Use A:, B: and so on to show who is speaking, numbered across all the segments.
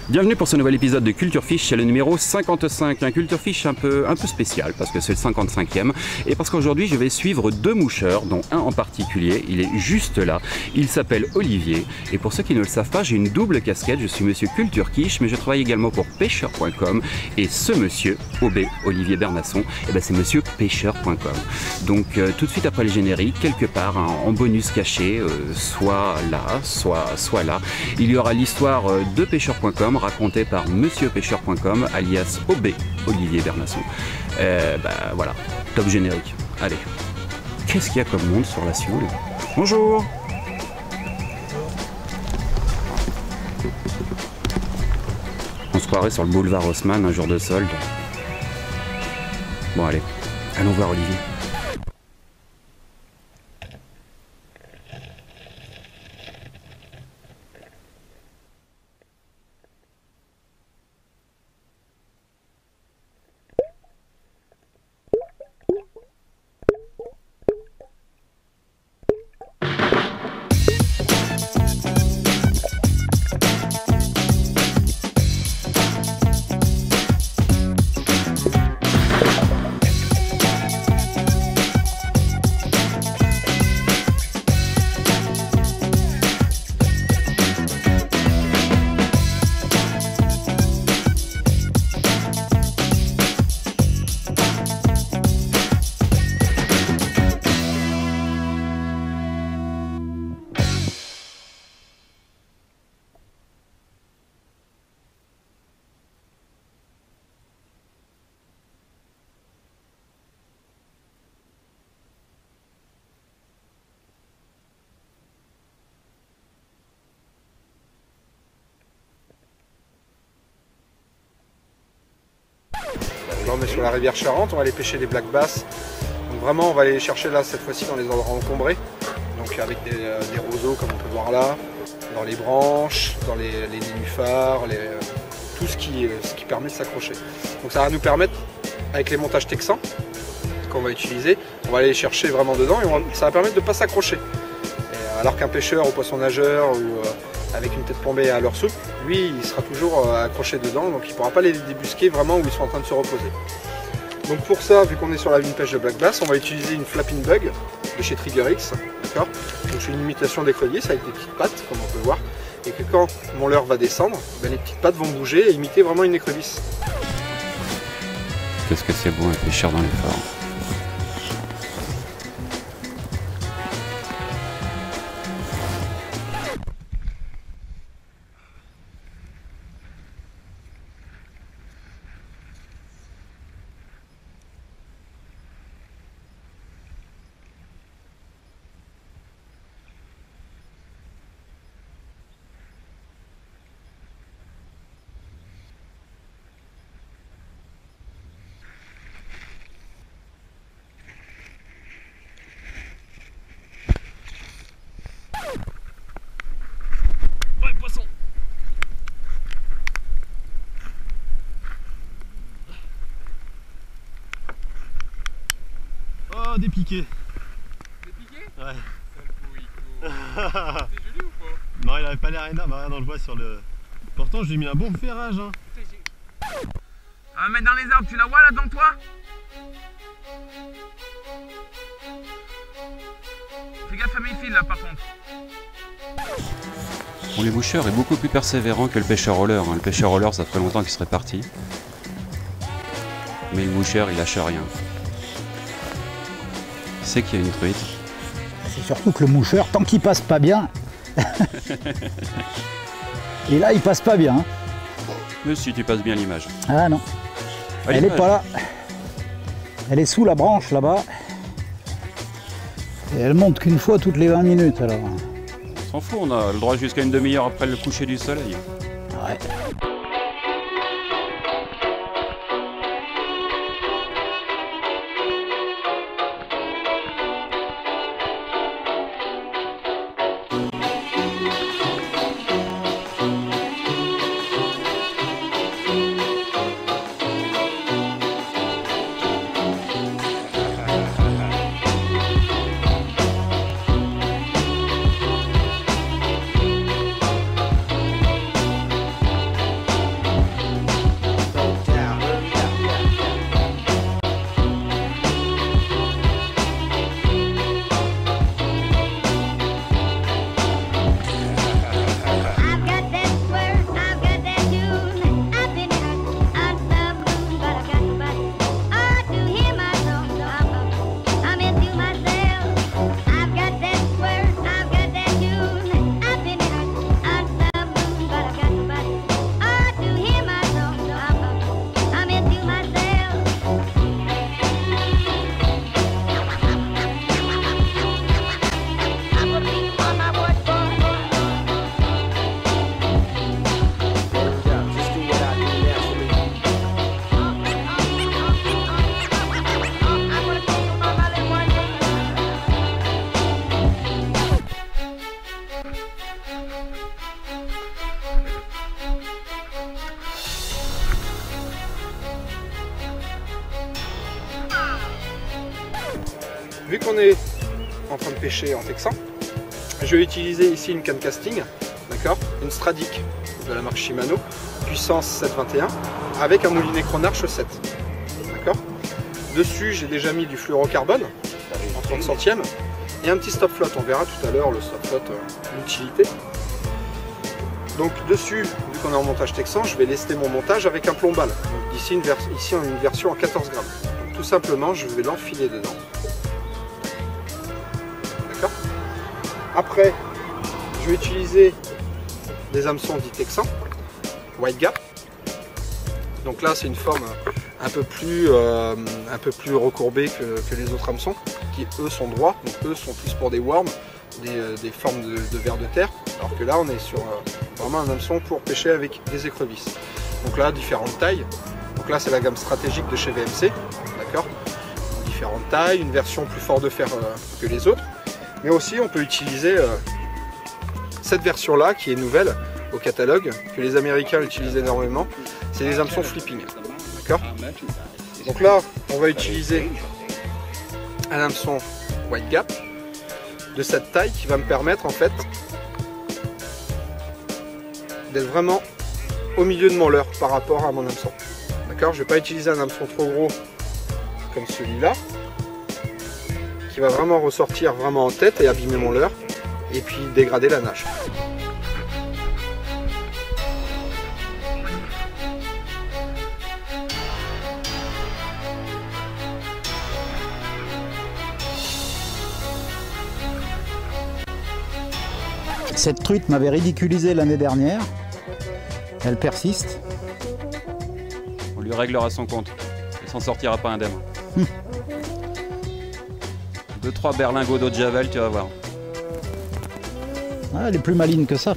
A: Bienvenue pour ce nouvel épisode de Culture Fish, c'est le numéro 55, un Culture Fish un peu spécial parce que c'est le 55e et parce qu'aujourd'hui je vais suivre deux moucheurs dont un en particulier, il est juste là, il s'appelle Olivier et pour ceux qui ne le savent pas, j'ai une double casquette, je suis monsieur Culture Quiche mais je travaille également pour pêcheur.com et ce monsieur, Olivier Bernasson, c'est monsieur pêcheur.com. Donc tout de suite après le générique, quelque part en bonus caché, soit là, soit là, il y aura l'histoire de pêcheur.com raconté par monsieurpêcheur.com alias Olivier Bernasson. Voilà, top générique. Allez, qu'est-ce qu'il y a comme monde sur la Sioule? Bonjour. On se croirait sur le boulevard Haussmann un jour de solde. Bon allez, allons voir Olivier.
B: Là on est sur la rivière Charente, on va aller pêcher des black bass. Donc vraiment on va aller les chercher là cette fois-ci dans les endroits encombrés. Donc avec des roseaux comme on peut voir là, dans les branches, dans les nénuphars, tout ce qui permet de s'accrocher. Donc ça va nous permettre, avec les montages texans qu'on va utiliser, on va aller les chercher vraiment dedans et ça va permettre de ne pas s'accrocher. Alors qu'un pêcheur ou poisson nageur ou avec une tête plombée à leur soupe, lui il sera toujours accroché dedans, donc il ne pourra pas les débusquer vraiment où ils sont en train de se reposer. Donc pour ça, vu qu'on est sur la ligne pêche de black bass, on va utiliser une flapping bug de chez TriggerX, d'accord. Donc c'est une imitation d'écrevisse avec des petites pattes, comme on peut voir, et que quand mon leurre va descendre, les petites pattes vont bouger et imiter vraiment une écrevisse.
A: Qu'est-ce que c'est beau un pêcheur dans l'effort.
C: Oh, des piquets.
D: Des piquets?
C: Ouais.
D: C'est joli ou pas?
C: Non, il avait pas l'air énorme, rien dans le bois sur le... Pourtant, j'ai mis un bon ferrage. Hein.
D: Ah, mais dans les arbres, tu la vois là devant toi? Fais gaffe à mes fils là par contre.
A: Bon, les moucheurs est beaucoup plus persévérant que le pêcheur roller. Le pêcheur roller, ça ferait longtemps qu'il serait parti. Mais le moucheur, il lâche rien. Il sait qu'il y a une truite.
E: C'est surtout que le moucheur, tant qu'il passe pas bien... Et là, il passe pas bien. Hein.
A: Mais si tu passes bien l'image.
E: Ah non. Elle est pas là. Elle est sous la branche là-bas. Et elle monte qu'une fois toutes les 20 minutes alors.
A: On s'en fout, on a le droit jusqu'à une demi-heure après le coucher du soleil.
E: Ouais.
B: vu qu'on est en train de pêcher en texan, je vais utiliser ici une canne casting, d'accord, une Stradic de la marque Shimano, puissance 721, avec un moulinet Cronarch 7. D'accord. Dessus, j'ai déjà mis du fluorocarbone en 30 centièmes et un petit stop float. On verra tout à l'heure le stop float, l'utilité. Donc dessus, vu qu'on est en montage texan, je vais lester mon montage avec un plombal. Donc ici, ici on a une version en 14 grammes. Donc tout simplement, je vais l'enfiler dedans. D'accord. Après, je vais utiliser des hameçons dits texans, White Gap. Donc là, c'est une forme un peu plus recourbée que les autres hameçons, qui eux sont droits. Donc eux sont plus pour des worms, des formes de vers de terre. Alors que là, on est sur vraiment un hameçon pour pêcher avec des écrevisses. Donc là, différentes tailles. Donc là, c'est la gamme stratégique de chez VMC. D'accord. Différentes tailles, une version plus fort de fer que les autres. Mais aussi, on peut utiliser cette version-là, qui est nouvelle au catalogue, que les Américains utilisent énormément. C'est les hameçons flipping. D'accord. Donc là, on va utiliser un hameçon White Gap de cette taille qui va me permettre en fait d'être vraiment au milieu de mon leurre par rapport à mon hameçon. D'accord. Je ne vais pas utiliser un hameçon trop gros comme celui-là, qui va vraiment ressortir vraiment en tête et abîmer mon leurre et puis dégrader la nage.
E: Cette truite m'avait ridiculisé l'année dernière. Elle persiste.
A: On lui réglera son compte. Il s'en sortira pas indemne. 2-3 berlingots d'eau de javel, tu vas voir.
E: Ah, elle est plus maligne que ça.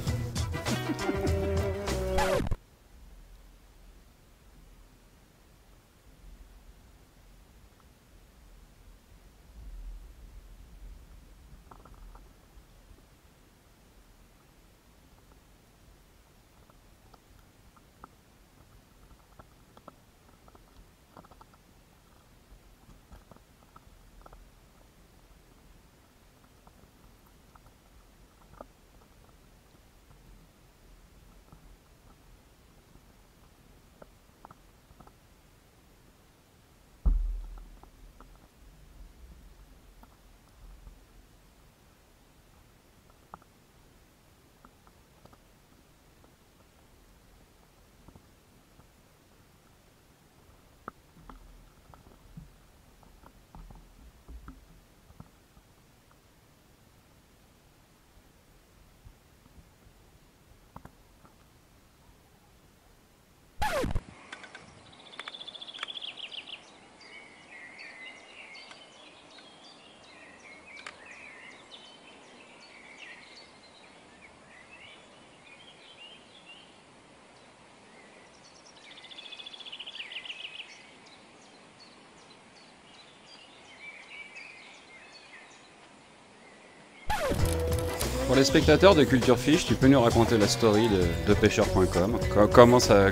A: Pour les spectateurs de Culture Fish, tu peux nous raconter la story de pêcheur.com. Comment ça...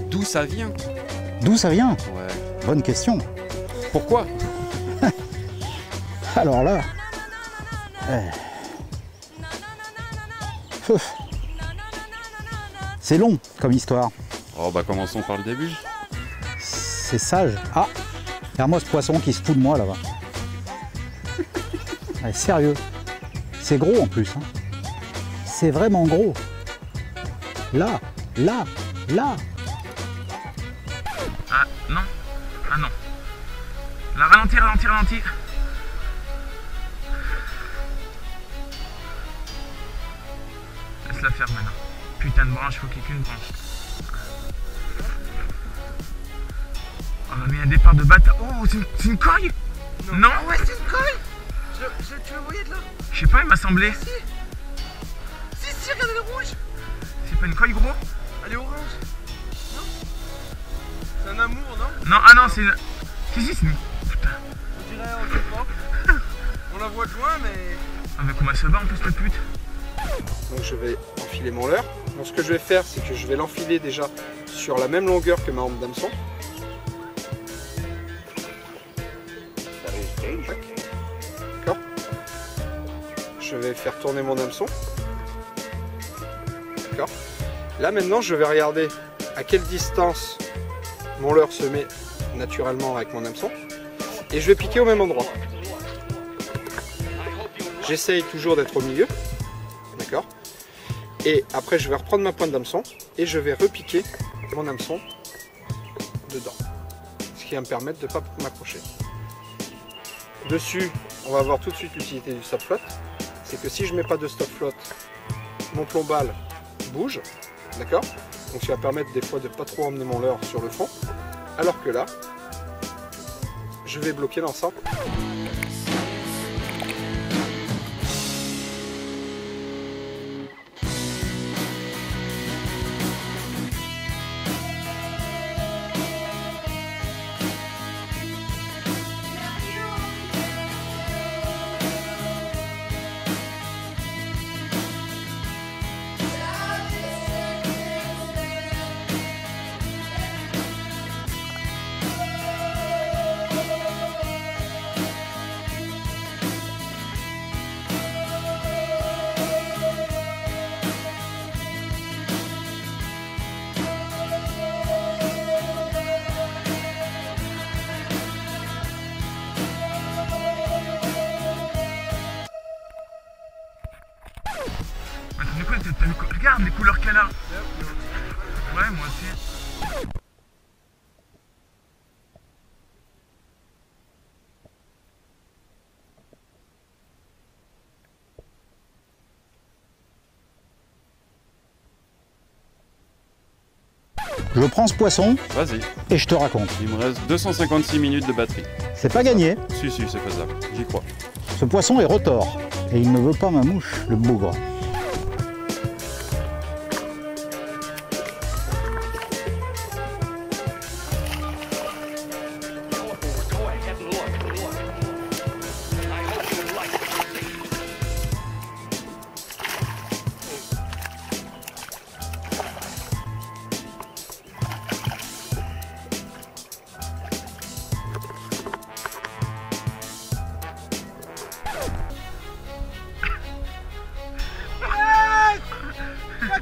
A: D'où ça vient?
E: D'où ça vient?
A: Ouais.
E: Bonne question.
A: Pourquoi?
E: Alors là... C'est long comme histoire.
A: Oh bah commençons par le début.
E: C'est sage. Ah, regarde-moi ce poisson qui se fout de moi là-bas. Ouais, sérieux. C'est gros en plus. Hein. C'est vraiment gros. Là, là, là.
D: Ah non. Ah non. Là, ralentis, ralentis, ralentis. Laisse-la faire maintenant. Putain de branche, faut qu'il y ait qu'une branche. On a mis un départ de bâtard. Oh, c'est une coille. Non.
C: Ah ouais, c'est une coille. Tu le voyais de là?
D: Je sais pas, il m'a semblé.
C: Si, regarde, elle est rouge.
D: C'est pas une coille, gros?
C: Elle est orange. Non? C'est un amour, non?
D: Non, ah non, c'est une... Si, c'est une... Putain.
C: On dirait, on sait pas. On la voit de loin, mais...
D: Ah mais comment elle se bat en plus, cette pute?
B: Donc je vais enfiler mon leurre. Donc ce que je vais faire, c'est que je vais l'enfiler déjà sur la même longueur que ma hampe d'hameçon. vais faire tourner mon hameçon. D'accord. Là maintenant je vais regarder à quelle distance mon leurre se met naturellement avec mon hameçon. Et je vais piquer au même endroit. J'essaye toujours d'être au milieu. D'accord. Et après je vais reprendre ma pointe d'hameçon et je vais repiquer mon hameçon dedans. Ce qui va me permettre de ne pas m'accrocher. Dessus, on va voir tout de suite l'utilité du stop float. C'est que si je ne mets pas de stop float, mon plombal bouge. D'accord. Donc ça va permettre des fois de ne pas trop emmener mon leurre sur le fond. Alors que là, je vais bloquer l'ensemble.
D: Regarde les couleurs qu'elle a. Ouais, moi aussi.
E: Je prends ce poisson
A: Vas-y,
E: et je te raconte.
A: il me reste 256 minutes de batterie.
E: C'est pas gagné.
A: Si, c'est faisable, j'y crois.
E: Ce poisson est rotor et il ne veut pas ma mouche, le bougre.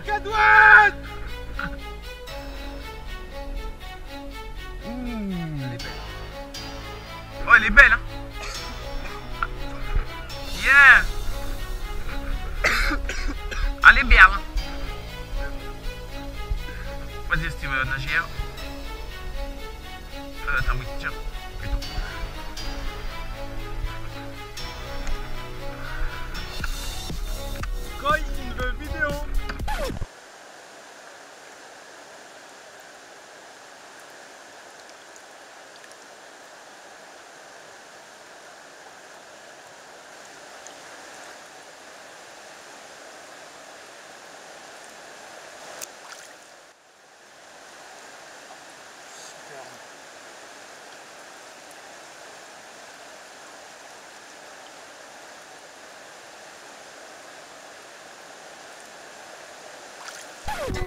D: Cadouane! Oh, elle est belle, hein? Yeah! Elle est belle, hein? Vas-y, Steve, nageur. Attends, oui, tiens. Plutôt.
C: Koi, une nouvelle vidéo.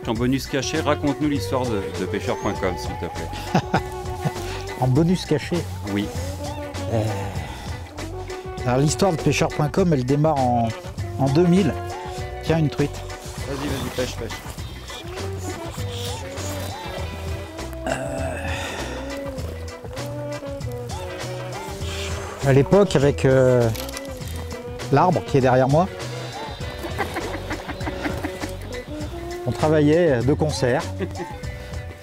A: En bonus caché, raconte-nous l'histoire de pêcheur.com, s'il te plaît.
E: En bonus caché.
A: Oui.
E: Alors l'histoire de pêcheur.com, elle démarre en 2000. Tiens, une truite.
A: Vas-y, pêche.
E: À l'époque, avec l'arbre qui est derrière moi, on travaillait de concert.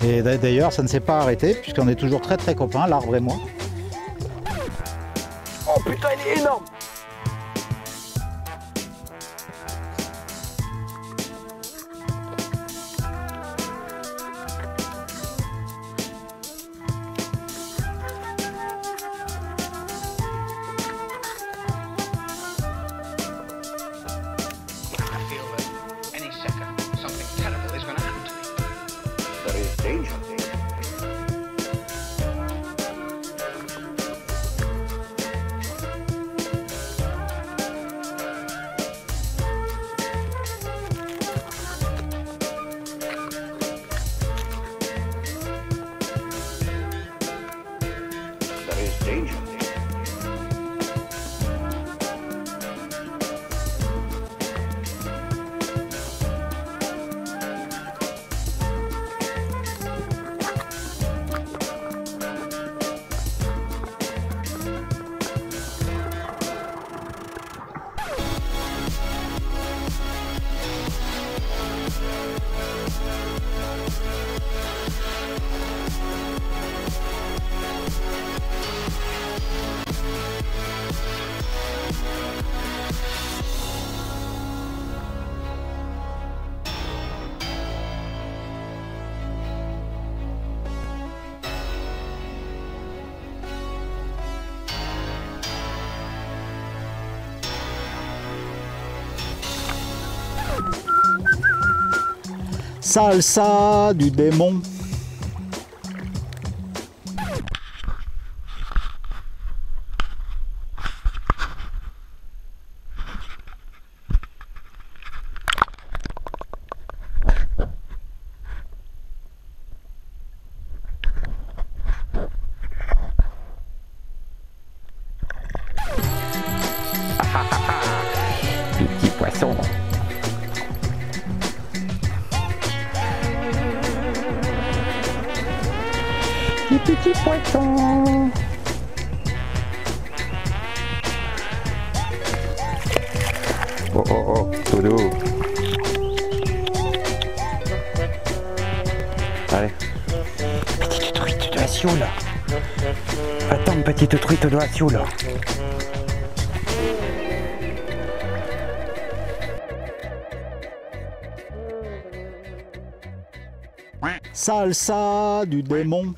E: Et d'ailleurs, ça ne s'est pas arrêté, puisqu'on est toujours très très copains, l'arbre et moi.
C: Oh putain, il est énorme.
E: Salsa du démon.
A: Du petit poisson. Du petit poisson. Oh oh oh, Todo. Allez. Petite truite de la Sioule. Attends, petite truite de la Sioule.
E: Salsa du démon.